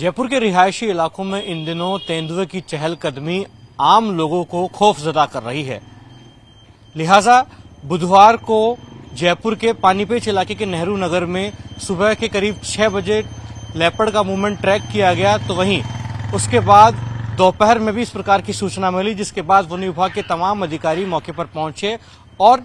जयपुर के रिहायशी इलाकों में इन दिनों तेंदुए की चहलकदमी आम लोगों को खौफजदा कर रही है। लिहाजा बुधवार को जयपुर के पानीपेच इलाके के नेहरू नगर में सुबह के करीब 6 बजे लेपर्ड का मूवमेंट ट्रैक किया गया, तो वहीं उसके बाद दोपहर में भी इस प्रकार की सूचना मिली, जिसके बाद वन विभाग के तमाम अधिकारी मौके पर पहुंचे और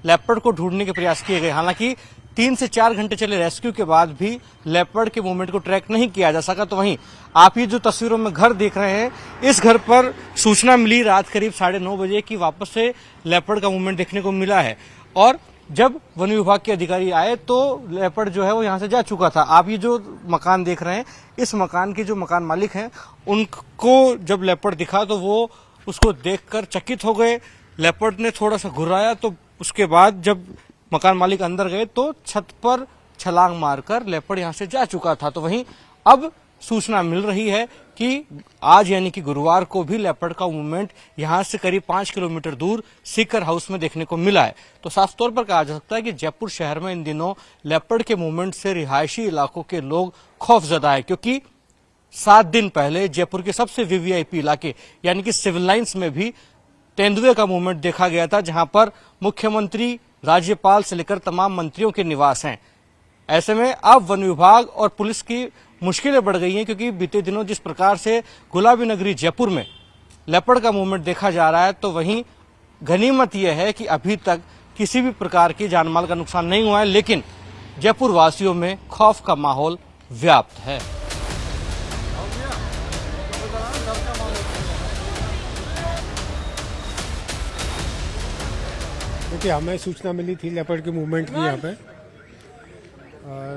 लेपर्ड को ढूंढने के प्रयास किए गए। हालांकि 3 से 4 घंटे चले रेस्क्यू के बाद भी लेपर्ड के मूवमेंट को ट्रैक नहीं किया जा सका। तो वहीं आप ये जो तस्वीरों में घर देख रहे हैं, इस घर पर सूचना मिली रात करीब 9:30 बजे कि वापस से लेपर्ड का मूवमेंट देखने को मिला है। और जब वन विभाग के अधिकारी आए तो लेपर्ड जो है वो यहां से जा चुका था। आप ये जो मकान देख रहे हैं, इस मकान के जो मकान मालिक हैं, उनको जब लेपर्ड दिखा तो वो उसको देखकर चकित हो गए। लेपर्ड ने थोड़ा सा घुराया, तो उसके बाद जब मकान मालिक अंदर गए तो छत पर छलांग मारकर लेपर्ड यहां से जा चुका था। तो वहीं अब सूचना मिल रही है कि आज यानी कि गुरुवार को भी लेपर्ड का मूवमेंट यहां से करीब 5 किलोमीटर दूर सीकर हाउस में देखने को मिला है। तो साफ तौर पर कहा जा सकता है कि जयपुर शहर में इन दिनों लेपर्ड के मूवमेंट से रिहायशी इलाकों के लोग खौफजदा है, क्योंकि 7 दिन पहले जयपुर के सबसे वीवीआईपी इलाके यानी कि सिविल लाइन्स में भी तेंदुए का मूवमेंट देखा गया था, जहां पर मुख्यमंत्री, राज्यपाल से लेकर तमाम मंत्रियों के निवास हैं। ऐसे में अब वन विभाग और पुलिस की मुश्किलें बढ़ गई हैं, क्योंकि बीते दिनों जिस प्रकार से गुलाबी नगरी जयपुर में लेपर्ड का मूवमेंट देखा जा रहा है, तो वहीं गनीमत यह है कि अभी तक किसी भी प्रकार की जानमाल का नुकसान नहीं हुआ है, लेकिन जयपुर वासियों में खौफ का माहौल व्याप्त है। देखिए, हमें सूचना मिली थी लेपर्ड के मूवमेंट की यहाँ पे,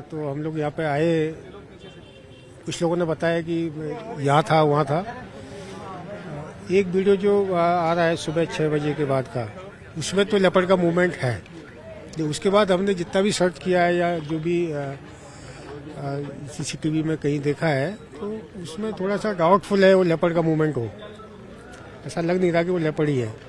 तो हम लोग यहाँ पे आए। कुछ लोगों ने बताया कि यहाँ था, वहाँ था। एक वीडियो जो आ रहा है सुबह 6 बजे के बाद का, उसमें तो लेपर्ड का मूवमेंट है। उसके बाद हमने जितना भी सर्च किया है या जो भी सीसीटीवी में कहीं देखा है, तो उसमें थोड़ा सा डाउटफुल है वो लेपर्ड का मूवमेंट हो। ऐसा लग नहीं रहा कि वो लेपर्ड ही है।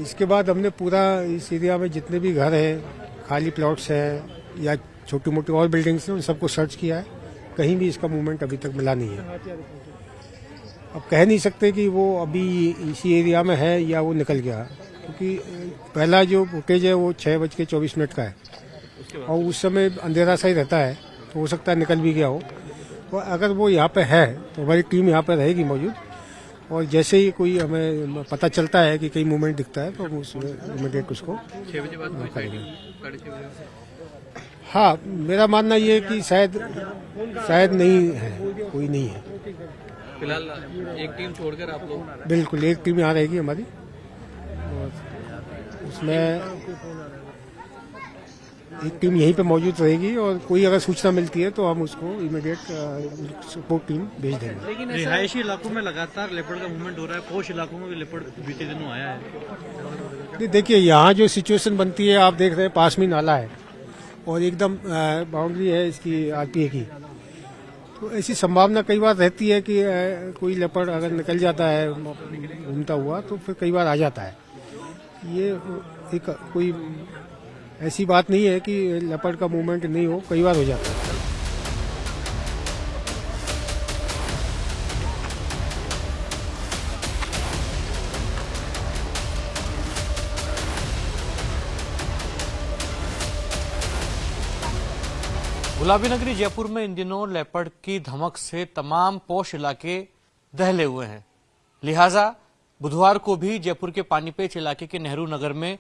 इसके बाद हमने पूरा इस एरिया में जितने भी घर हैं, खाली प्लॉट्स हैं या छोटी मोटी और बिल्डिंग्स हैं, उन सबको सर्च किया है। कहीं भी इसका मूवमेंट अभी तक मिला नहीं है। अब कह नहीं सकते कि वो अभी इसी एरिया में है या वो निकल गया, क्योंकि पहला जो फुटेज है वो 6:24 का है और उस समय अंधेरा सा ही रहता है, तो हो सकता है निकल भी गया हो। तो अगर वो यहाँ पे है तो हमारी टीम यहाँ पे रहेगी मौजूद, और जैसे ही कोई हमें पता चलता है कि कहीं मूवमेंट दिखता है तो हम उसमें इमीडिएट उसको 6 बजे बाद करेंगे। हाँ, मेरा मानना ये है कि शायद नहीं है, कोई नहीं है फिलहाल। एक टीम छोड़कर आप लोग? बिल्कुल, एक टीम यहाँ रहेगी हमारी, और उसमें एक टीम यहीं पे मौजूद रहेगी, और कोई अगर सूचना मिलती है तो हम उसको इमीडिएट सपोर्ट टीम भेज देंगे। लेकिन रिहायशी इलाकों में लगातार लेपर्ड का मूवमेंट हो रहा है, पोश इलाकों में भी लेपर्ड बीते दिनों आया है। देखिए, यहाँ जो सिचुएशन बनती है, आप देख रहे हैं पास में नाला है और एकदम बाउंड्री है इसकी आरटीए की, तो ऐसी संभावना कई बार रहती है कि कोई लेपर्ड अगर निकल जाता है घूमता हुआ, तो फिर कई बार आ जाता है। ये एक कोई ऐसी बात नहीं है कि लेपर्ड का मूवमेंट नहीं हो, कई बार हो जाता है। गुलाबी नगरी जयपुर में इन दिनों लेपर्ड की धमक से तमाम पोश इलाके दहले हुए हैं। लिहाजा बुधवार को भी जयपुर के पानीपेच इलाके के नेहरू नगर में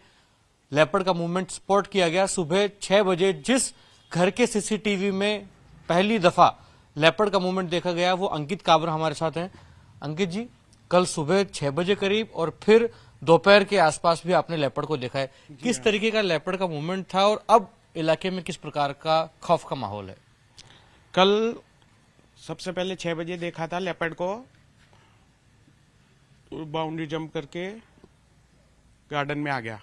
लेपर्ड का मूवमेंट स्पॉट किया गया। सुबह 6 बजे जिस घर के सीसीटीवी में पहली दफा लेपर्ड का मूवमेंट देखा गया, वो अंकित काबरा हमारे साथ हैं। अंकित जी, कल सुबह 6 बजे करीब और फिर दोपहर के आसपास भी आपने लेपर्ड को देखा है। किस तरीके का लेपर्ड का मूवमेंट था और अब इलाके में किस प्रकार का खौफ का माहौल है? कल सबसे पहले 6 बजे देखा था लेपर्ड को, बाउंड्री जंप करके गार्डन में आ गया।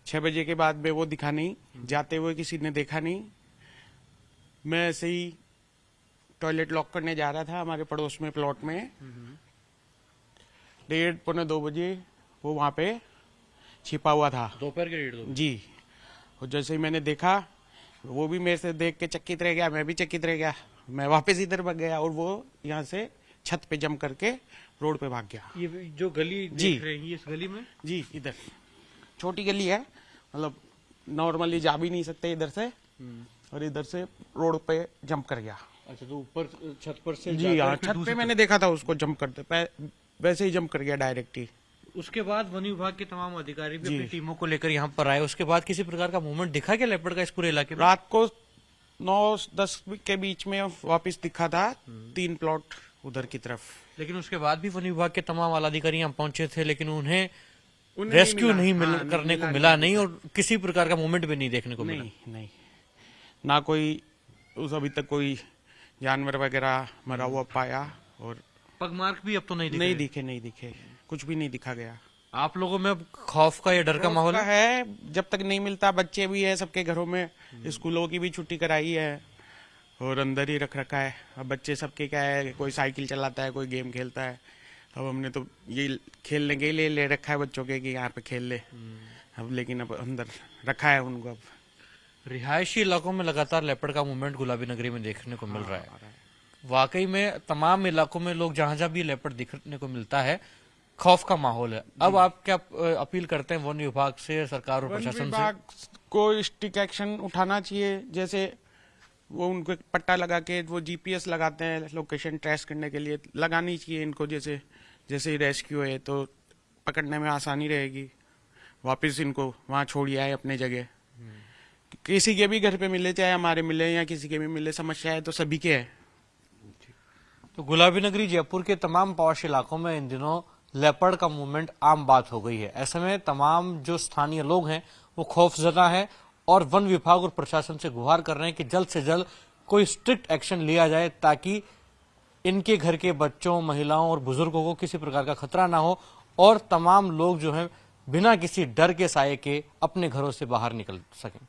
6 बजे के बाद में वो दिखा नहीं, जाते हुए किसी ने देखा नहीं। मैं ऐसे ही टॉयलेट लॉक करने जा रहा था हमारे पड़ोस में प्लॉट में, 1:30-2 बजे वो वहां पे छिपा हुआ था। दोपहर के 1:30 जी। और जैसे ही मैंने देखा, वो भी मेरे से देख के चकित रह गया, मैं भी चकित रह गया। मैं वापस इधर भाग गया और वो यहाँ से छत पे जंप करके रोड पे भाग गया। ये जो गली जी। देख रहे हैं, इस गली में जी, इधर छोटी गली है, मतलब नॉर्मली जा भी नहीं सकते इधर से, और इधर से रोड पे जंप कर गया। अच्छा, तो ऊपर छत पर से जी जाकर हाँ, फिर छत दूसरी पे मैंने देखा था उसको जंप करते, वैसे ही जंप कर गया डायरेक्ट ही। उसके बाद वन विभाग के तमाम अधिकारी भी जी। अपनी टीमों को लेकर यहाँ पर आए। उसके बाद किसी प्रकार का मूवमेंट दिखा क्या लेपर्ड का इस पूरे इलाके में? रात को 9-10 के बीच में वापस दिखा था 3 प्लॉट उधर की तरफ। लेकिन उसके बाद भी वन विभाग के तमाम आला अधिकारी यहाँ पहुंचे थे, लेकिन उन्हें उन्हें रेस्क्यू नहीं हाँ, करने को मिला नहीं, और किसी प्रकार का मूवमेंट भी नहीं देखने को मिला। नहीं, ना कोई अभी तक कोई जानवर वगैरह मरा हुआ पाया, और पगमार्क भी अब तो नहीं नहीं दिखे, कुछ भी नहीं दिखा गया। आप लोगों में अब खौफ का या डर का माहौल है? है, जब तक नहीं मिलता, बच्चे भी है सबके घरों में, स्कूलों की भी छुट्टी कराई है और अंदर ही रख रखा है। अब बच्चे सबके क्या है, कोई साइकिल चलाता है, कोई गेम खेलता है। अब हमने तो ये खेलने के लिए ले रखा है बच्चों के कि यहाँ पे खेल ले, अब लेकिन अब अंदर रखा है उनको। अब रिहायशी इलाकों में लगातार लेपर्ड का मूवमेंट गुलाबी नगरी में देखने को मिल रहा है। वाकई में तमाम इलाकों में लोग जहां जहां भी लेपर्ड दिखने को मिलता है, खौफ का माहौल है। अब आप क्या अपील करते हैं वन विभाग से, सरकार और वन प्रशासन विभाग को स्ट्रिक्ट एक्शन उठाना चाहिए। जैसे वो उनको एक पट्टा लगा के वो जीपीएस लगाते हैं लोकेशन ट्रेस करने के लिए, लगानी चाहिए इनको। जैसे रेस्क्यू है तो पकड़ने में आसानी रहेगी, वापस इनको वहां छोड़ आए अपने जगह। किसी के भी घर पे मिले, चाहे हमारे मिले या किसी के भी मिले, समस्या है तो सभी के है। तो गुलाबी नगरी जयपुर के तमाम पॉश इलाकों में इन दिनों लेपर्ड का मूवमेंट आम बात हो गई है। ऐसे में तमाम जो स्थानीय लोग हैं वो खौफजदा हैं और वन विभाग और प्रशासन से गुहार कर रहे हैं कि जल्द से जल्द कोई स्ट्रिक्ट एक्शन लिया जाए, ताकि इनके घर के बच्चों, महिलाओं और बुजुर्गों को किसी प्रकार का खतरा ना हो, और तमाम लोग जो हैं बिना किसी डर के साये के अपने घरों से बाहर निकल सकें।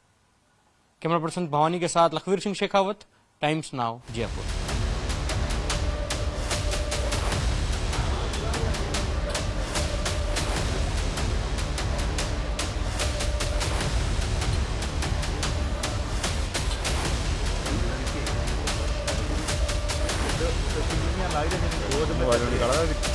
कैमरा पर्सन भवानी के साथ Lakhvir Singh Shekhawat, times now Jaipur. Mobile निकाला